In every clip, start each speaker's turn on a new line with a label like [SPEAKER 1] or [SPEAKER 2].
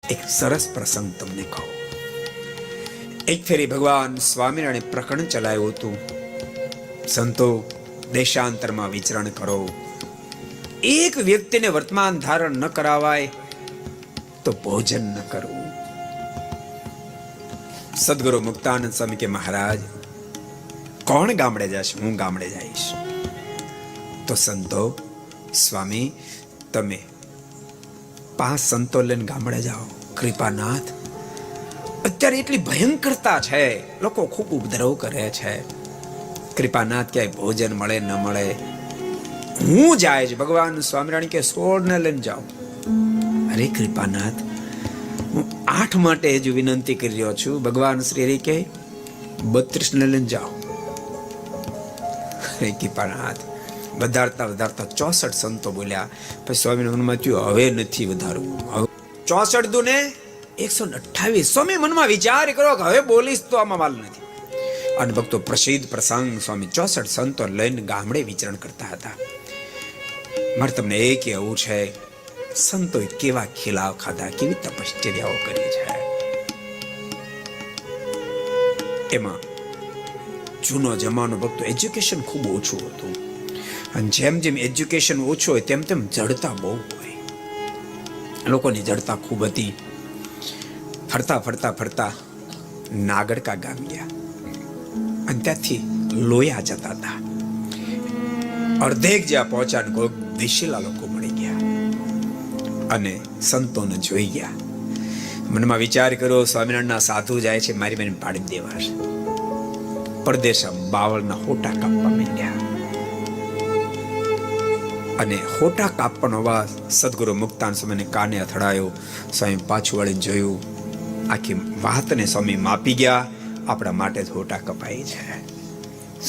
[SPEAKER 1] એક સરસ પ્રસંગ તમને કહું. એક ફેરી ભગવાન સ્વામિનારાયણે પ્રકરણ ચલાવ્યું હતું. સંતો દેશાંતરમાં વિચરણ કરો, એક વ્યક્તિને વર્તમાન ધારણ ન કરાવાય તો ભોજન ન કરવું. સદગુરુ મુક્તાનંદ સ્વામી કે મહારાજ કોણ ગામડે જશે? હું ગામડે જઈશ. તો સંતો, સ્વામી તમે 5 સંતો લઈને ગામડે જાઓ. કૃપાનાથ, અત્યારે એટલી ભયંકરતા છે, લોકો ખૂબ ઉપદ્રવ કરે છે. કૃપાનાથ ક્યાંય ભોજન મળે ન મળે, હું જાય છે. ભગવાન સ્વામિનારાયણ કે 16 ને લઈને જાઓ. અરે કૃપાનાથ, હું 8 માટે હજુ વિનંતી કરી રહ્યો છું. ભગવાન શ્રી હરિ કે 32 ને લઈને જાઓ. અરે કૃપાનાથ, વધારતા 64 સંતો બોલ્યા. પછી સ્વામી મનમાં થયું હવે નથી વધારવું. 64 દુને 128. સ્વામી મનમાં વિચાર કરો કે હવે બોલીશ તો આમાં વાલ નથી. અને ભક્તો પ્રસિદ્ધ પ્રસંગ, સ્વામી 64 સંતો લઈને ગામડે વિચરણ કરતા હતા. મારે તમને એ કહેવું છે, સંતોએ કેવા ખીલાવ ખાધા, કેવી તપશ્ચર્યાઓ કરી છે. એમાં જૂનો જમાનો ભક્તો એજ્યુકેશન ખૂબ ઓછું હતું. અને જેમ જેમ એજ્યુકેશન ઓછું હોય તેમ તેમ જડતા બહુ હોય. લોકોની જડતા ખૂબ હતી. ફરતા નાગડકા ગામ ગયા અને ત્યાંથી લોયા જતા હતા. અર્ધેક જ્યાં પહોંચ્યા કોઈ દિશેલા લોકો મળી ગયા અને સંતોને જોઈ ગયા. મનમાં વિચાર કર્યો, સ્વામિનારાયણના સાધુ જાય છે, મારી બેન પાડી દેવા છે. પરદેશા બાવળના હોટા કાપવા માંડ્યા અને હોટા કાપવાનો અવાજ સદગુરુ મુક્તાન સ્વામીને કાને અથડાયો. સ્વામી પાછું વળીને જોયું, આખી વાતને સ્વામી માપી ગયા. આપણા માટે જ હોટા કપાઈ છે.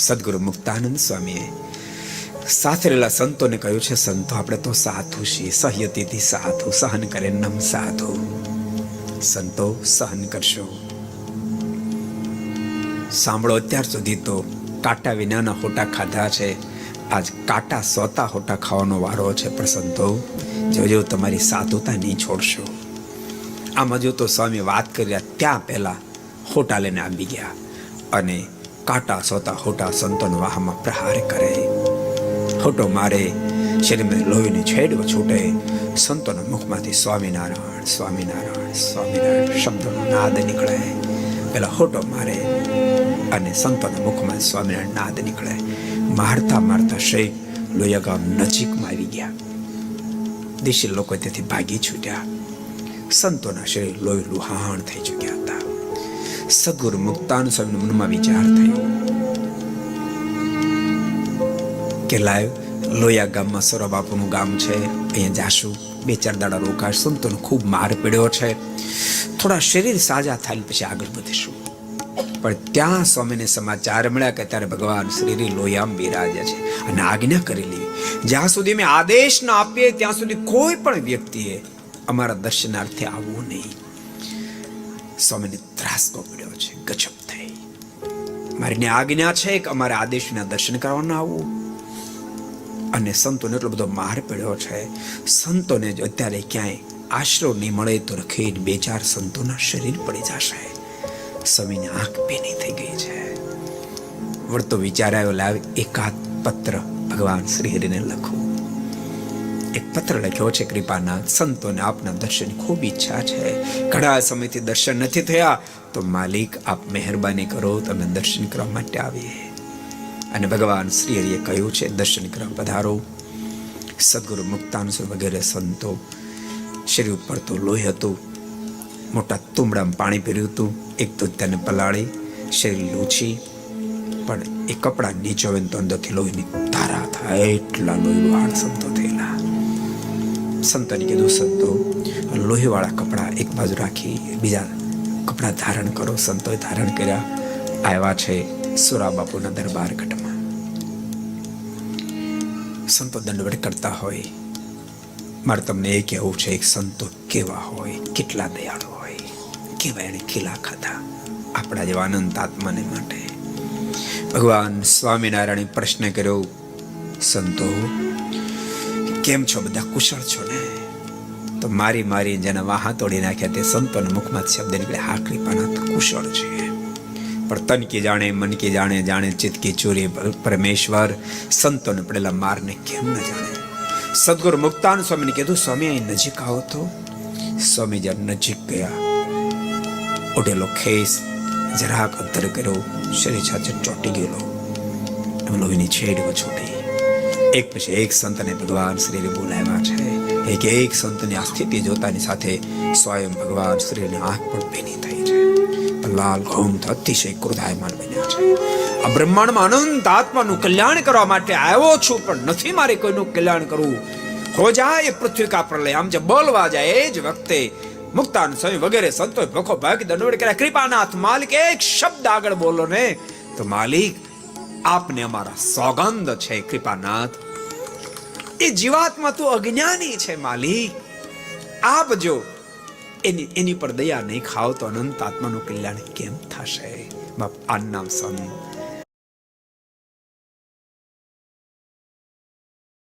[SPEAKER 1] સદગુરુ મુક્તાનંદ સ્વામીએ સાથે રહેલા સંતોને કહ્યું છે, સંતો આપણે તો સાધુ છીએ. સહ્યતીથી સાધુ, સહન કરે નમ સાધુ. સંતો સહન કરશો. સાંભળો, અત્યાર સુધી તો કાંટા વિનાના હોટા ખાધા છે, આજ કાંટા સોતા હોટા ખાવાનો વારો છે. પણ સંતો જોજો, તમારી સાધુતા નહીં છોડશો. આમાં જો તો સ્વામી વાત કર્યા ત્યાં પહેલા હોટા લઈને આવી ગયા અને કાંટા સોતા હોટા સંતોના વાહમાં પ્રહાર કરે, હોટો મારે, શરીરમાં લોહીની છેડો છૂટે. સંતોના મુખમાંથી સ્વામિનારાયણ સ્વામિનારાયણ સ્વામિનારાયણ શબ્દોનો નાદ નીકળે. પેલા હોટો મારે અને સંતોના મુખમાં સ્વામિનારાયણ નાદ નીકળે. મારતા શેખ લોયા ગામ નજીકમાં આવી ગયા. દેશી લોકો ત્યાંથી ભાગી છૂટ્યા. સંતોના શરીર લોહી લુહાણ થઈ ચૂક્યા હતા. સદગુરુ મુક્તાનંદ સ્વામીના મનમાં વિચાર થયો કે લાવ લોયા ગામમાં સૌરા બાપુનું ગામ છે, અહીંયા જાશું, 2-4 દાડા રોકાશ. સંતોને ખૂબ માર પડ્યો છે, થોડા શરીર સાજા થાય પછી આગળ વધીશું. પણ ત્યાં સ્વામીને સમાચાર મળ્યા કે ત્યારે ભગવાન શ્રી લોયામાં બિરાજે છે અને આજ્ઞા કરેલી, જ્યાં સુધી મેં આદેશ ન આપીએ ત્યાં સુધી કોઈ પણ વ્યક્તિએ અમારા દર્શનાર્થે આવવું નહીં. સ્વામીને ત્રાસકો પડ્યો છે, ગજબ થઈ. મારી આજ્ઞા છે કે અમારે આદેશના દર્શન કરવાના આવવું. અને સંતોને એટલો બધો માર પડ્યો છે, સંતોને જો અત્યારે ક્યાંય આશરો નહીં મળે તો રખીને 2-4 સંતોના શરીર પડી જશે. સ્વામીની આંખ ભીની થઈ ગઈ છે. વળતો વિચાર આવ્યો, લાવ એકાદ પત્ર ભગવાન શ્રી હરિને લખું. એક પત્ર લખ્યો છે, કૃપાનાથ, સંતોને આપના દર્શન ખૂબ ઈચ્છા છે, ઘણા સમયથી દર્શન નથી થયા, તો માલિક આપ મહેરબાની કરો, તમે દર્શન કરવા માટે આવીએ. અને ભગવાન શ્રી હરિએ કહ્યું છે, દર્શન કરવા પધારો. સદગુરુ મુક્તાનંદ વગેરે સંતો, શરીર ઉપર તો લોહી હતું, મોટા તુંબડામાં પાણી પીર્યું હતું. એક તો તેને પલાળી શરીર લૂછી, પણ એ કપડા નીચે હોય તો અંદરથી લોહીની ધારા થાય, એટલા લોહી લુહાણ સંતો થયેલા. સંતોને કીધું, સંતો લોહીવાળા કપડા એક બાજુ રાખી બીજા કપડા ધારણ કરો. સંતોએ ધારણ કર્યા. આવ્યા છે સુરા બાપુના દરબાર ઘટમાં. સંતો દંડવત કરતા હોય. મારે તમને એ કહેવું છે, એક સંતો કેવા હોય, કેટલા દયાળુ હોય, કેવા એને ખીલા ખાધા આપણા જેવા અનંત આત્માને માટે. ભગવાન સ્વામિનારાયણે પ્રશ્ન કર્યો, સંતો કેમ છો, બધા કુશળ છો ને? તો મારી જેના વાહા તોડી નાખ્યા તે સંતોના મુખમાં શબ્દ નીકળે, હા કૃપાનાથ કુશળ છે. પણ તન કી જાણે મન કી જાણે, જાણે ચિત્ત કી ચોરી પરમેશ્વર સંતોને પડેલા મારને કેમ ન જાણે. સદગુરુ મુક્તાન સ્વામીને કીધું, સ્વામી અહીં નજીક આવો તો. સ્વામી જ્યારે નજીક ગયા, ઓઢેલો ખેસ જરાક અંતર કર્યો, શરીર સાથે ચોટી ગયેલો, એમ લોહીની છેડ છૂટી. એક પછી એક સંતને ભગવાન શ્રીને બોલાવ્યા છે. એક સંતની આ સ્થિતિ જોતાની સાથે સ્વયં ભગવાન શ્રીની આંખ પણ ભીની થઈ છે. લાલ ઘઉમ અતિશય ક્રોધાયમાન બન્યા છે. આ બ્રહ્માંડમાં અનંત આત્માનું કલ્યાણ કરવા માટે આવ્યો છું, પણ નથી મારે કોઈનું કલ્યાણ કરવું. હો જાય પૃથ્વી કા પ્રલય, આમ જે બોલવા જાય એ જ વખતે મુક્તાન સ્વામી વગેરે સંતોએ ભખો ભાગ દંડવત કર્યા. કૃપાનાથ માલિક એક શબ્દ આગળ બોલો ને તો માલિક આપને અમારા સોગંદ છે. કૃપાનાથ એ જીવાત્મા તો અજ્ઞાની છે માલિક, આપ જો એની પર દયા નહીં ખાવ તો અનંત આત્માનું કલ્યાણ કેમ થશે? બાપ આ નામ સંત